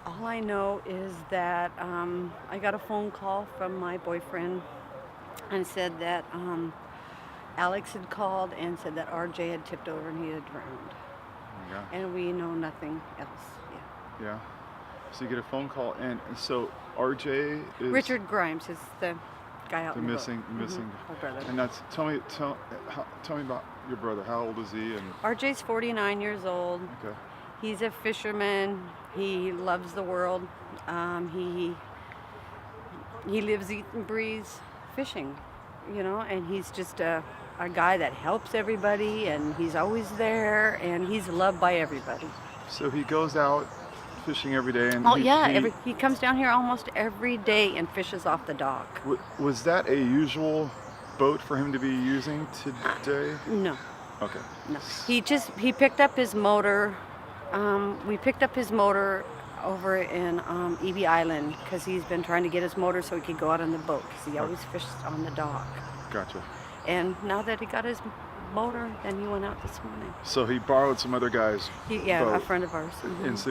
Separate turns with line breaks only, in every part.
All I know is that I got a phone call from my boyfriend and said that Alex had called and said that RJ had tipped over and he had drowned.
Oh my gosh.
And we know nothing else. Yeah.
Yeah. So you get a phone call, and so RJ is
Richard Grimes is the guy out
the
in the
missing,
boat.
missing,
My brother.
and that's tell me about your brother. How old is he? And
RJ's 49 years old.
okay,
He's a fisherman. He loves the world. He lives, eats, and breathes fishing, and he's just a guy that helps everybody, and he's always there, and he's loved by everybody.
so he goes out fishing every day, and
Oh yeah, he comes down here almost every day and fishes off the dock.
was that a usual boat for him to be using today?
No,
Okay.
no. He picked up his motor. We picked up his motor over in EB Island because he's been trying to get his motor so he could go out on the boat because he always fished on the dock.
Gotcha.
And now that he got his motor, then he went out this morning.
So he borrowed some other guy's
A
boat.
friend of ours.
And it's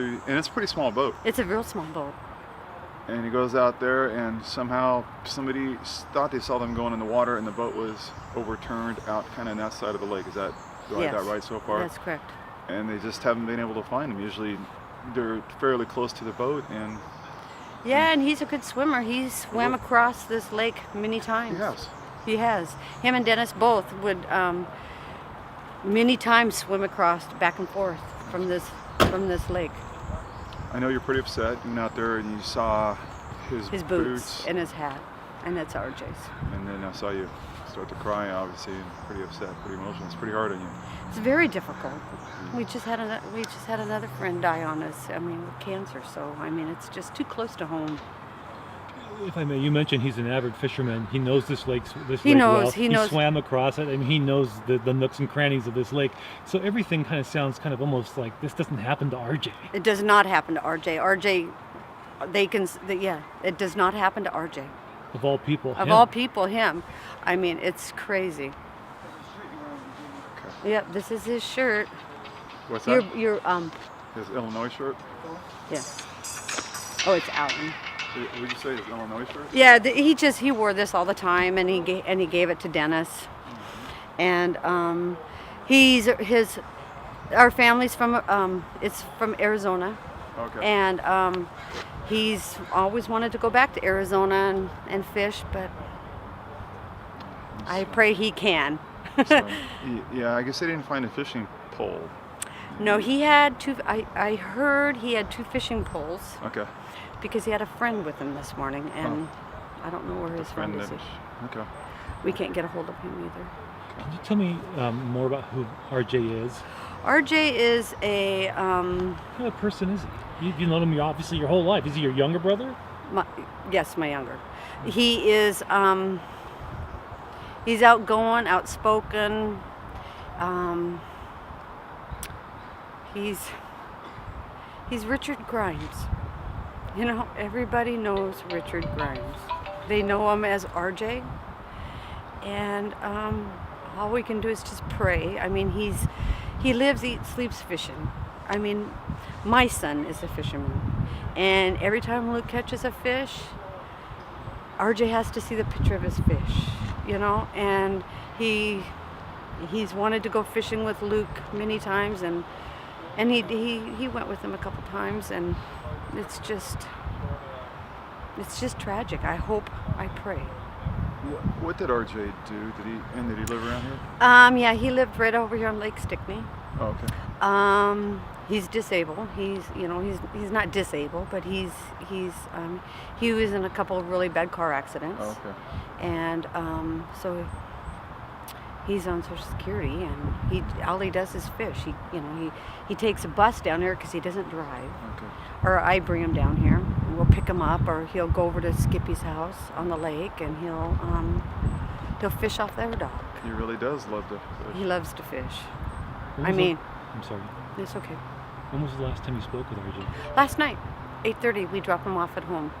a pretty small boat.
It's a real small boat.
And he goes out there, and somehow somebody thought they saw them going in the water, and the boat was overturned out kind of on that side of the lake. Do I have that right so far?
That's correct.
And they just haven't been able to find them. Usually they're fairly close to the boat, and
Yeah, and he's a good swimmer. He's swam across this lake many times. He has. Him and Dennis both would many times swim across back and forth from this lake.
I know you're pretty upset. You went out there and you saw his
boots and his hat, and that's RJ's.
And then I saw you start to cry, obviously, and pretty upset, pretty emotional. It's pretty hard on you.
It's very difficult. We just had another friend die on us. I mean, with cancer. So I mean, it's just too close to home.
If I may, you mentioned he's an avid fisherman. He knows this lake well.
He knows.
He swam across it, and he knows the nooks and crannies of this lake. So everything kind of sounds kind of almost like this doesn't happen to RJ.
It does not happen to RJ. It does not happen to RJ.
Of all people.
Of all people, him. I mean, it's crazy.
Okay.
Yep, this is his shirt.
What's that?
Your
His Illinois shirt?
Yeah. Oh, it's Alan.
Would you say his Illinois shirt?
Yeah, he wore this all the time, and he gave it to Dennis. And our family's from it's from Arizona.
Okay.
And he's always wanted to go back to Arizona and fish, but I pray he can.
So, yeah, I guess they didn't find a fishing pole.
No, he had two. I heard he had two fishing poles.
Okay.
Because he had a friend with him this morning, and I don't know where his friend is.
Okay.
We can't get a hold of him either.
Can you tell me more about who RJ is?
RJ is a
What kind of person is he? You've known him obviously your whole life. Is he your younger brother?
Yes, my younger. He is. He's outgoing, outspoken. He's Richard Grimes. Everybody knows Richard Grimes. They know him as RJ. And all we can do is just pray. I mean, he lives, eats, sleeps fishing. I mean, my son is a fisherman. And every time Luke catches a fish, RJ has to see the picture of his fish, And he's wanted to go fishing with Luke many times, and he went with him a couple times, and it's just tragic. I pray.
What did RJ do? Did he live around here?
Yeah, he lived right over here on Lake Stickney.
Oh, okay.
He's disabled. He's not disabled, but he was in a couple of really bad car accidents.
Oh, okay.
And so he's on Social Security, and all he does is fish. He takes a bus down here because he doesn't drive.
Okay.
Or I bring him down here, and we'll pick him up, or he'll go over to Skippy's house on the lake, and he'll fish off their dock.
He really does love to fish.
He loves to fish.
I'm sorry.
It's okay.
When was the last time you spoke with RJ?
Last night, 8:30, we dropped him off at home.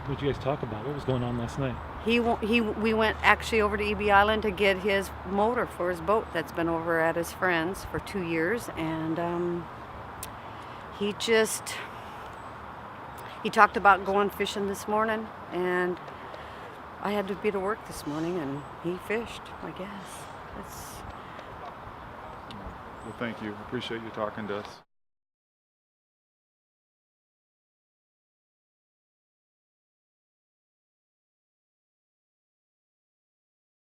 What did you guys talk about? What was going on last night?
We went actually over to EB Island to get his motor for his boat that's been over at his friend's for 2 years, and he talked about going fishing this morning, and I had to be to work this morning, and he fished, I guess. It's
Well, thank you. Appreciate you talking to us.